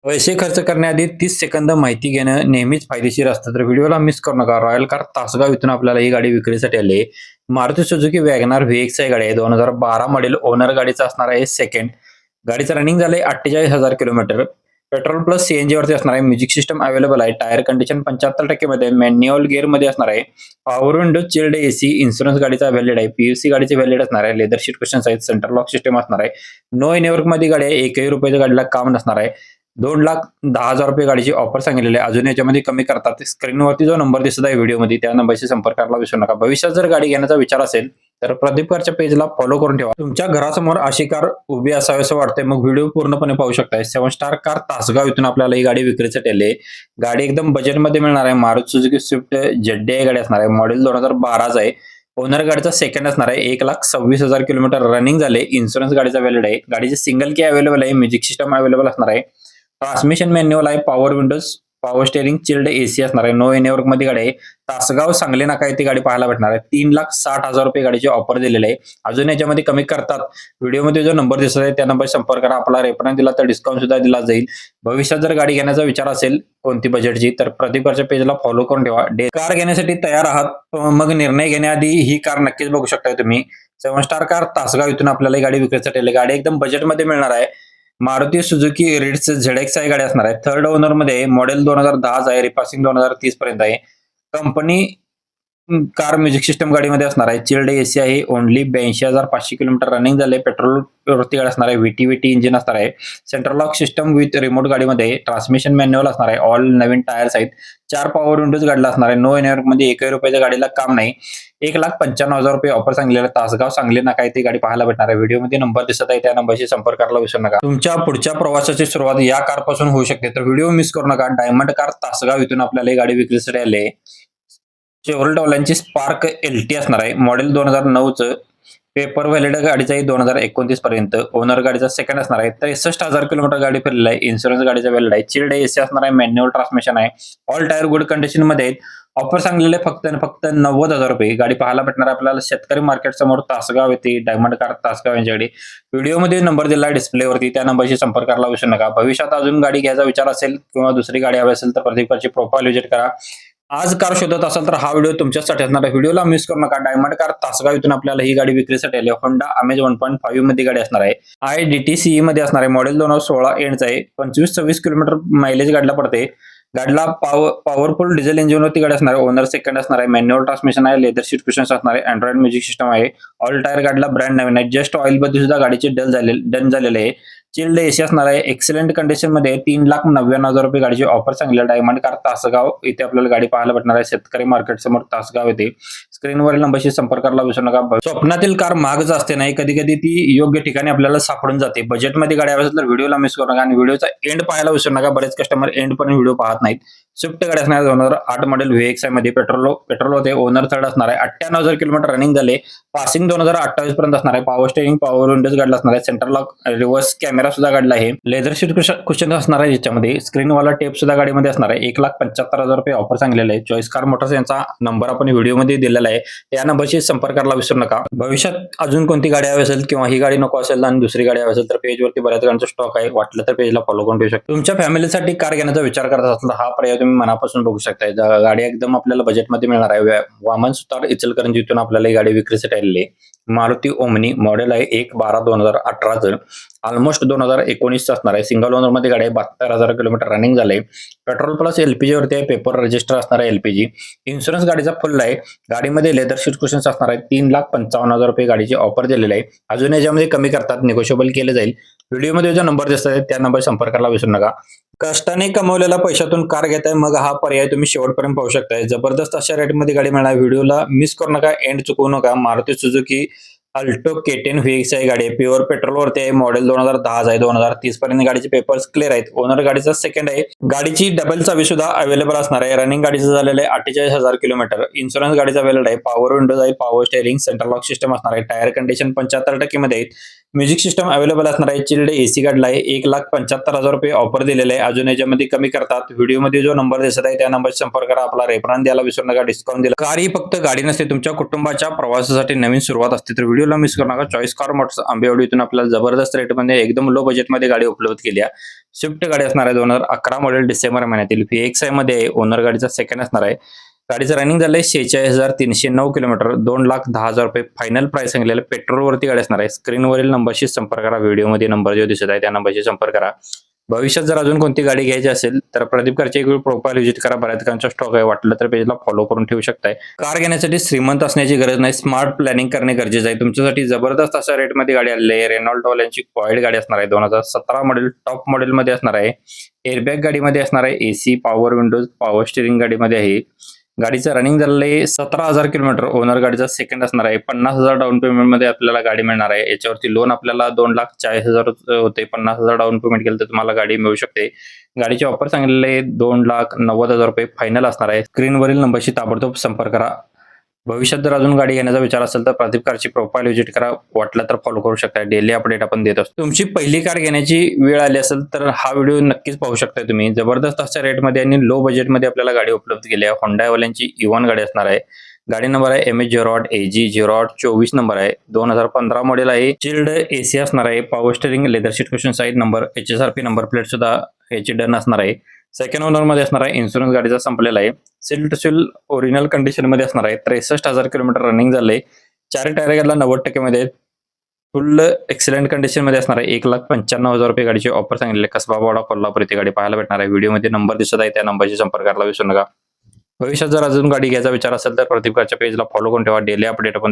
पैसे खर्च करण्याआधी 30 सेकंद माहिती घेणं नेहमीच फायदेशीर असतं. तर व्हिडिओला मिस करू नका. रॉयल कार तासगाव इथून आपल्याला ही गाडी विक्रीसाठी आली आहे. मारुती सुझुकी वॅगनार व्ही-एक्स ही गाडी आहे. 2012 मॉडेल ओनर गाडीचा असणार आहे सेकंड. गाडीचं रनिंग झालंय 48,000 किलोमीटर. पेट्रोल प्लस सीएनजी वरती असणार आहे. म्युझिक सिस्टम अवेलेबल आहे. टायर कंडिशन 75% मध्ये मॅन्युअल गिअरमध्ये असणार आहे. Power window, chilled AC, insurance गाडीचा व्हॅलिड आहे. पीयूसी गाडीचे व्हॅलिड असणार आहे. लेदर शीट कुशन्स आहेत. सेंट्रल लॉक सिस्टम असणार आहे. नो नेटवर्कमध्ये गाडी आहे. 1ही रुपयाच्या गाडीला काम नसणार आहे. ₹2,10,000 गाडीची ऑफर सांगितलेली आहे. अजून याच्यामध्ये कमी करतात. स्क्रीनवरती जो नंबर दिसत आहे व्हिडिओमध्ये त्या नंबरशी संपर्क करायला विसरू नका. भविष्यात जर गाडी घेण्याचा विचार असेल तर प्रदीप कारच्या पेजला फॉलो करून ठेवा. तुमच्या घरासमोर अशी कार उभी असावी असं वाटतंय मग व्हिडिओ पूर्णपणे पाहू शकताय. 7 स्टार कार तासगाव इथून आपल्याला ही गाडी विक्रीसाठी आली आहे. गाडी एकदम बजेटमध्ये मिळणार आहे. मारुती सुझुकी स्विफ्ट जेड्डी ही गाडी असणार आहे. मॉडेल 2012 आहे. ओनर गाडीचा सेकंड असणार आहे. 1,26,000 किलोमीटर रनिंग झाले. इन्शुरन्स गाडीचा व्हॅलिड आहे. गाडीची सिंगल की अवेलेबल आहे. म्युझिक सिस्टम अवेलेबल असणार आहे. ट्रान्समिशन मॅन्युअल आहे. Power windows, power steering, chilled AC असणार आहे. नो नेटवर्क मध्ये गाडी आहे. तासगाव सांगली नाका येथे गाडी पाहायला भेटणार आहे. ₹3,60,000 गाडीची ऑफर दिलेली आहे. अजून याच्यामध्ये कमी करतात. व्हिडिओमध्ये जो नंबर दिसत आहे त्या नंबर संपर्क करा. आपला रेफरन्स दिला तर डिस्काउंट सुद्धा दिला जाईल. भविष्यात जर गाडी घेण्याचा विचार असेल कोणती बजेटची तर प्रदीप कारच्या पेजला फॉलो करून ठेवा. कार घेण्यासाठी तयार आहात मग निर्णय घेण्याआधी ही कार नक्कीच बघू शकताय तुम्ही. 7 स्टार कार तासगाव इथून आपल्याला ही गाडी विक्रीसाठी आली. गाडी एकदम बजेटमध्ये मिळणार आहे. मारुती सुझुकी रिट्स झेडएक्स ही गाडी असणार आहे. थर्ड ओनर मध्ये मॉडेल 2010 आहे. रिपासिंग 2030 पर्यंत आहे. कंपनी कार म्युझिक सिस्टम गाडीमध्ये असणार आहे. चिल्ड एसी आहे. ओनली 82,500 किलोमीटर रनिंग झाले. पेट्रोल वरती गाडी असणार आहे. व्हीटी इंजिन असणार आहे. Central lock system with remote गाडीमध्ये ट्रान्समिशन मॅन्युअल असणार आहे. ऑल नवीन टायर्स आहेत. 4 पॉवर विंडोज गाडीला असणार आहे. नो नेटवर्क मध्ये 1ही रुपयाच्या गाडीला काम नाही. ₹1,95,000 ऑफर सांगलेला. तासगाव सांगली नाका येथे गाडी पाहायला भेटणार आहे. व्हिडिओमध्ये नंबर दिसत आहे त्या नंबरशी संपर्क करायला विसरू नका. तुमच्या पुढच्या प्रवासाची सुरुवात या कार पासून होऊ शकते तर व्हिडिओ मिस करू नका. डायमंड कार तासगाव इथून आपल्याला ही गाडी विक्रीसाठी आली आहे. शेवरोलेट स्पार्क एलटी असणार आहे. मॉडेल 2009चं. पेपर व्हॅलिड गाडीचा आहे 2029 पर्यंत. ओनर गाडीचा सेकंड असणार आहे. 63,000 किलोमीटर गाडी फिरलेली आहे. इन्शुरन्स गाडीचा व्हॅलिड आहे. चिल्ड एसी असणार आहे. मॅन्युअल ट्रान्समिशन आहे. ऑल टायर गुड कंडिशन मध्ये आहेत. ऑफर सांगलेले फक्त ₹90,000 गाडी पाहायला भेटणार आपल्याला शेतकरी मार्केट समोर तासगाव येथे. डायमंड कार तासगाव यांच्याकडे. व्हिडिओमध्ये नंबर दिला डिस्प्लेवरती त्या नंबरशी संपर्क करायला विसरू नका. भविष्यात अजून गाडी घ्यायचा विचार असेल किंवा दुसरी गाडी हवी असेल तर प्रदीप कारची प्रोफाइल व्हिजिट करा. आज कार शोधत असाल तर हा व्हिडिओ तुमच्यासाठी असणार आहे. व्हिडिओला मिस करू नका. डायमंड कार तासगाव इथून आपल्याला ही गाडी विक्रीसाठी आली. होंडा अमेज 1.5 मध्ये गाडी असणार आहे. IDTCE मध्ये असणार आहे. मॉडेल 2016 एंडचा आहे. 25-26 किलोमीटर मायलेज गाडीला पडते. गाडीला पॉवरफुल डिझेल इंजिनवरती गाडी असणार आहे. ओनर सेकंड असणार आहे. मॅन्युअल ट्रान्समिशन आहे. लेदर सीट कुशन्स असणार आहे. अँड्रॉइड म्युझिक सिस्टम आहे. ऑल टायर गाडीला ब्रँड नवीन आहे. जस्ट ऑइल बद्दल सुद्धा गाडीचे डन झालेले आहे. चिल्ड एसी असणार आहे. एक्सलेंट कंडिशन मध्ये. ₹3,99,000 गाडीची ऑफर सांगलेली. डायमंड कार तासगाव इथे आपल्याला गाडी पाहायला भेटणार आहे. शेतकरी मार्केट समोर तासगाव येथे. स्क्रीनवरील नंबरशी संपर्क करायला विसरू नका. स्वप्नातील कार महागच असते नाही. कधी कधी ती योग्य ठिकाणी आपल्याला सापडून जाते. बजेटमध्ये गाडी हवी असेल तर व्हिडिओला मिस करू नका आणि व्हिडिओचा एंड पाहायला विसरू नका. बरेच कस्टमर एंड पर्यंत व्हिडिओ पाहत नाहीत. स्विफ्ट गाडी असणार 2008 मॉडेल व्ही-एक्स मध्ये. पेट्रोल होते. ओनर थर्ड असणार आहे. 98,000 किलोमीटर रनिंग झाले. पासिंग 2028 पर्यंत असणार आहे. पॉवर स्टेअरिंग, पॉवर विंडोज गाडीला असणार आहे. सेंट्रल लॉक, रिव्हर्स कॅमेरा सुद्धा गाडीला आहे. लेदर सीट कुशन असणार आहे याच्यामध्ये. स्क्रीनवाला टेप सुद्धा गाडीमध्ये असणार आहे. ₹1,75,000 ऑफर सांगलेला आहे. चॉईस कार मोटर्स यांचा नंबर आपण व्हिडिओमध्ये दिलेला आहे. या नंबरशी संपर्क करायला विसरू नका. भविष्यात अजून कोणती गाडी हवी असेल किंवा ही गाडी नको असेल आणि दुसरी गाडी हवी असेल तर पेजवरती बऱ्याच गाड्यांचा स्टॉक आहे. वाटलं तर पेजला फॉलो करून ठेवू शकता. तुमच्या फॅमिलीसाठी कार घेण्याचा विचार करत असाल तर हा पर्याय तुम्ही मनापासून बघू शकता. गाडी एकदम आपल्याला बजेटमध्ये मिळणार आहे. वामन सुतार इचलकरंजी इथून आपल्याला ही गाडी विक्रीसाठी आलेली आहे. मारुती ओमनी मॉडेल आहे 1/12/2018चं. ऑलमोस्ट 2019 असणार आहे. सिंगल ओनर मध्ये गाडी आहे. 72,000 किलोमीटर रनिंग झाले. पेट्रोल प्लस एलपीजी वरती आहे. पेपर रजिस्टर असणार आहे एलपीजी. इन्शुरन्स गाडीचा फुल आहे. गाडीमध्ये लेदर सीट कुशन्स असणार आहे. ₹3,55,000 गाडीची ऑफर दिलेली आहे. अजून याच्यामध्ये कमी करतात. निगोशिएबल केले जाईल. व्हिडिओमध्ये जो नंबर दिसत आहे त्या नंबर संपर्क करायला विसरू नका. कष्टाने कमवलेल्या पैशातून कार घेताय मग हा पर्याय तुम्ही शेवटपर्यंत पाहू शकताय. जबरदस्त अशा रेटमध्ये गाडी मिळणार. व्हिडिओला मिस करू नका. एंड चुकवू नका. Maruti Suzuki Alto K10 V-x आहे गाडी. प्युअर पेट्रोल वरती आहे. मॉडेल 2010 आहे. 2030 पर्यंत गाडीचे पेपर्स क्लिअर आहेत. ओनर गाडीचा सेकंड आहे. गाडीची डबल चावी सुद्धा अवेलेबल असणार आहे. रनिंग गाडीचं झालेलं आहे 48,000 किलोमीटर. इन्शुरन्स गाडीचा व्हॅलिड आहे. पॉवर विंडोज आहे. Power steering, central lock system असणार आहे. टायर कंडिशन 75% मध्ये आहेत. म्युझिक सिस्टम अवेलेबल असणार आहे. चिल्ड एसी गाडीला आहे. 1,75,000 रुपये ऑफर दिलेले आहे. अजून याच्यामध्ये कमी करतात. व्हिडिओमध्ये जो नंबर दिसत आहे त्या नंबरशी संपर्क करा. आपला रेफरन्स द्यायला विसरू नका. डिस्काउंट दिला. कार ही फक्त गाडी नसते, तुमच्या कुटुंबाच्या प्रवासासाठी नवीन सुरुवात असते. तर व्हिडिओला मिस करू नका. चॉईस कार मोटर्स आंबेवाडी इथून आपल्याला जबरदस्त रेटमध्ये एकदम लो बजेटमध्ये गाडी उपलब्ध केली आहे. स्विफ्ट गाडी असणार आहे. 2011 मॉडेल डिसेंबर महिन्यातील VXI मध्ये आहे. ओनर गाडीचा सेकंड असणार आहे. गाडीचं रनिंग झालंय 46,309 किलोमीटर. 2,10,000 रुपये फायनल प्राइस सांगितलेलं. पेट्रोलवरती गाडी असणार आहे. स्क्रीनवरील नंबरशी संपर्क करा. व्हिडिओमध्ये नंबर जो दिसत आहे त्या नंबरशी संपर्क करा. भविष्यात जर अजून कोणती गाडी घ्यायची असेल तर प्रदीप कारची एक वेळ प्रोफाईल व्हिजिट करा. बऱ्याच कारचा स्टॉक आहे. वाटलं तर पेजला फॉलो करून ठेवू शकताय. कार घेण्यासाठी श्रीमंत असण्याची गरज नाही. स्मार्ट प्लॅनिंग करणे गरजेचं आहे. तुमच्यासाठी जबरदस्त अशा रेटमध्ये गाडी आलेली आहे. रेनॉल्ट वाल्यांची क्वाइड गाडी असणार आहे. 2017 मॉडेल टॉप मॉडेलमध्ये असणार आहे. एअरबॅग गाडीमध्ये असणार आहे. AC, power windows, power steering गाडीमध्ये आहे. गाडीचं रनिंग झालेलं आहे 17,000 किलोमीटर. ओनर गाडीचा सेकंड असणार आहे. 50,000 डाऊन पेमेंट मध्ये आपल्याला गाडी मिळणार आहे. याच्यावरती लोन आपल्याला 2,40,000 होते. 50,000 डाऊन पेमेंट केलं तर तुम्हाला गाडी मिळू शकते. गाडीचे ऑफर सांगितलेले 2,90,000 रुपये फायनल असणार आहे. स्क्रीनवरील नंबरशी ताबडतोब संपर्क करा. भविष्यात जर अजून गाडी घेण्याचा विचार असेल तर प्रदीप कारची प्रोफाईल व्हिजिट करा. वाटलं तर फॉलो करू शकता. डेली अपडेट आपण देत असतो. तुमची पहिली कार घेण्याची वेळ आली असेल तर हा व्हिडिओ नक्कीच पाहू शकता तुम्ही. जबरदस्त अशा रेटमध्ये आणि लो बजेटमध्ये आपल्याला गाडी उपलब्ध केली आहे. होंडा वाल्यांची इव्हन गाडी असणार आहे. गाडी नंबर आहे MH08 AG 0824 नंबर आहे. 2015 मॉडेल आहे. चिल्ड एसी असणार आहे. Power steering, leather seat cushion, side number, HSRP number plate सुद्धा याची डन असणार आहे. सेकंड ओनर मध्ये असणार आहे. इन्शुरन्स गाडीचा संपलेला आहे. Seal to seal original condition मध्ये असणार आहे. 63,000 किलोमीटर रनिंग झाले. चार टायर गाडीला 90% मध्ये फुल एक्सलेंट कंडिशन मध्ये असणार आहे. 1,95,000 रुपये गाडीची ऑफर सांगितले. कसबावाडा कोल्हापूर इथे गाडी पाहायला भेटणार आहे. व्हिडिओमध्ये नंबर दिसत आहे त्या नंबरशी संपर्क करायला विसरू नका. भविष्यात जर अजून गाडी घ्यायचा विचार असेल तर प्रदीप कारच्या पेजला फॉलो करून ठेवा. डेली अपडेट आपण